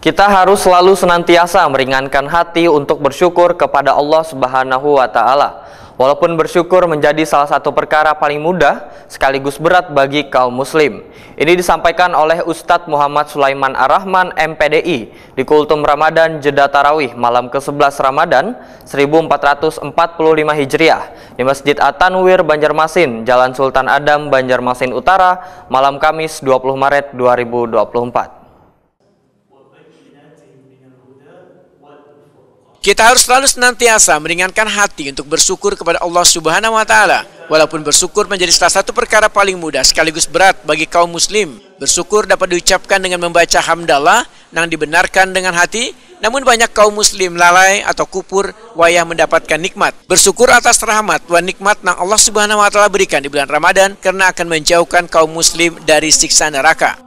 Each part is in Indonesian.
Kita harus selalu senantiasa meringankan hati untuk bersyukur kepada Allah Subhanahu wa Ta'ala. Walaupun bersyukur menjadi salah satu perkara paling mudah sekaligus berat bagi kaum muslim. Ini disampaikan oleh Ustadz Muhammad Sulaiman Ar-Rahman MPDI di Kultum Ramadan Jeda Tarawih malam ke-11 Ramadan 1445 Hijriah di Masjid At-Tanwir Banjarmasin, Jalan Sultan Adam, Banjarmasin Utara, malam Kamis 20 Maret 2024. Kita harus selalu senantiasa meringankan hati untuk bersyukur kepada Allah Subhanahu wa Ta'ala. Walaupun bersyukur menjadi salah satu perkara paling mudah sekaligus berat bagi kaum muslim. Bersyukur dapat diucapkan dengan membaca hamdalah yang dibenarkan dengan hati. Namun banyak kaum muslim lalai atau kupur wayah mendapatkan nikmat. Bersyukur atas rahmat dan nikmat yang Allah Subhanahu wa Ta'ala berikan di bulan Ramadan karena akan menjauhkan kaum muslim dari siksa neraka.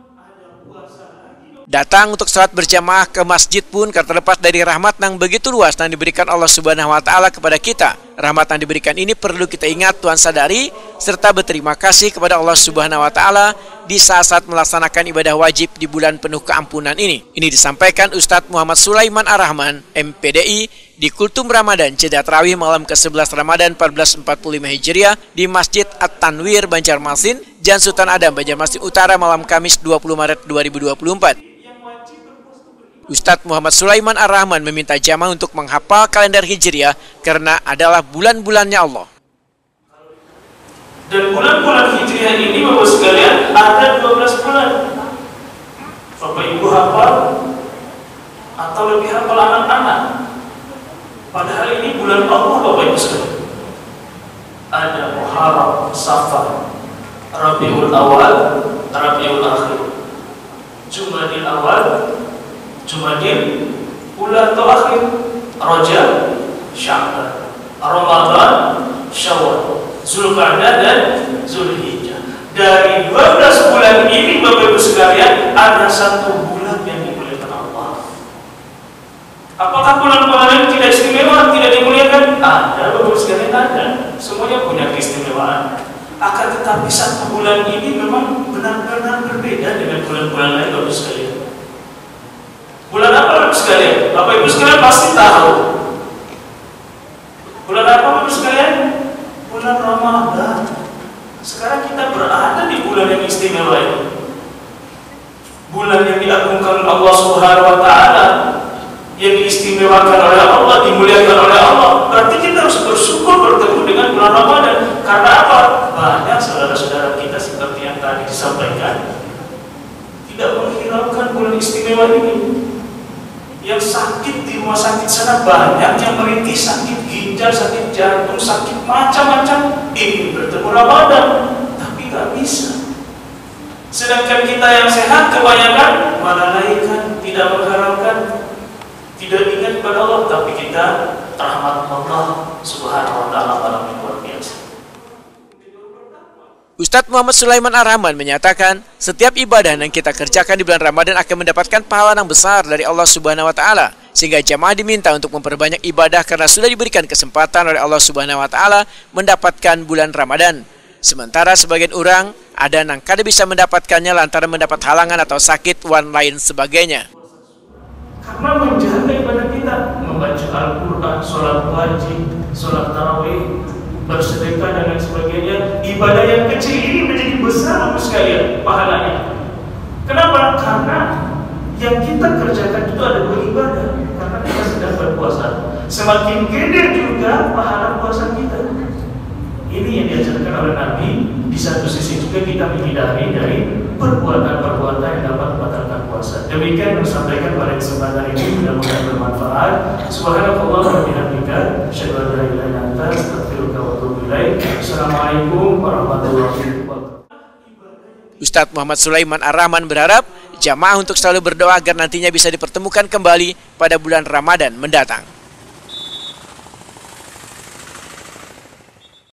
Datang untuk salat berjamaah ke masjid pun terlepas dari rahmat yang begitu luas yang diberikan Allah Subhanahu wa Ta'ala kepada kita. Rahmat yang diberikan ini perlu kita ingat, Tuhan sadari, serta berterima kasih kepada Allah Subhanahu wa Ta'ala di saat melaksanakan ibadah wajib di bulan penuh keampunan ini. Ini disampaikan Ustadz Muhammad Sulaiman Ar-Rahman MPDI di Kultum Ramadan Jeda Tarawih malam ke-11 Ramadan 1445 Hijriah di Masjid At-Tanwir Banjarmasin, Jalan Sultan Adam, Banjarmasin Utara malam Kamis 20 Maret 2024. Ustadz Muhammad Sulaiman Ar-Rahman meminta jamaah untuk menghafal kalender Hijriah karena adalah bulan-bulannya Allah. Dan bulan-bulan Hijriah ini Bapak sekalian ada 12 bulan. Bapak Ibu hafal atau lebih hafal anak-anak. Padahal ini bulan Allah Bapak Ibu sekalian. Ada Muharram, Safar, Rabiul Awal, Rabiul Akhir, Jumadil Awal, Jumadil Ula atau Akhir, Rajab, Sya'ban, Ramadan, Syawal, Zulqa'dah dan Zulhijjah. Dari 12 bulan ini Bapak Ibu sekalian ada satu bulan yang dimuliakan Allah. Apakah bulan-bulan yang tidak istimewa, tidak dimuliakan? Ada Bapak Ibu sekalian, ada. Semuanya punya keistimewaan. Akan tetapi satu bulan ini memang benar-benar berbeda dengan bulan-bulan lain Bapak Ibu sekalian. Bulan apa Bapak Ibu sekalian? Bapak Ibu sekalian pasti tahu. Bulan apa Bapak Ibu sekalian? Bulan Ramadan. Sekarang kita berada di bulan yang istimewa ini. Bulan yang diagungkan Allah Subhanahu wa Ta'ala, yang diistimewakan oleh Allah, dimuliakan oleh Allah. Berarti kita harus bersyukur bertemu dengan bulan Ramadan. Karena apa? Banyak saudara-saudara kita seperti yang tadi disampaikan tidak menghiraukan bulan istimewa ini. Yang sakit di rumah sakit sana banyak, yang merintih sakit ginjal, sakit jantung, sakit macam-macam. Ini bertemu Ramadan, tapi tak bisa. Sedangkan kita yang sehat kebanyakan melalaikan, tidak mengharapkan, tidak ingat kepada Allah, tapi kita rahmat Allah Subhanahu wa Ta'ala malam yang luar biasa. Ustadz Muhammad Sulaiman Ar-Rahman menyatakan, setiap ibadah yang kita kerjakan di bulan Ramadan akan mendapatkan pahala yang besar dari Allah Subhanahu wa Ta'ala. Sehingga jamaah diminta untuk memperbanyak ibadah karena sudah diberikan kesempatan oleh Allah Subhanahu wa Ta'ala mendapatkan bulan Ramadan. Sementara sebagian orang ada yang kada bisa mendapatkannya lantaran mendapat halangan atau sakit dan lain sebagainya. Karena menjaga ibadah kita, membaca Al-Quran, sholat wajib, sholat tarawih, bersedekah dan lain sebagainya, ibadah yang kecil ini menjadi besar Bapak sekalian pahalanya. Kenapa? Karena yang kita kerjakan itu ada dua ibadah. Karena kita sedang berpuasa. Semakin gede juga pahala puasa kita. Ini yang diajarkan oleh Nabi. Di satu sisi juga kita menghindari dari perbuatan-perbuatan yang dapat membatalkan puasa. Demikian yang disampaikan pada kesempatan ini, mudah-mudahan bermanfaat. Subhanallah wa bihamdika, asyhadu an la ilaha illa anta, astaghfiruka wa atubu ilaik. Assalamualaikum warahmatullahi wabarakatuh. Ustadz Muhammad Sulaiman Ar-Rahman berharap jamaah untuk selalu berdoa agar nantinya bisa dipertemukan kembali pada bulan Ramadan mendatang.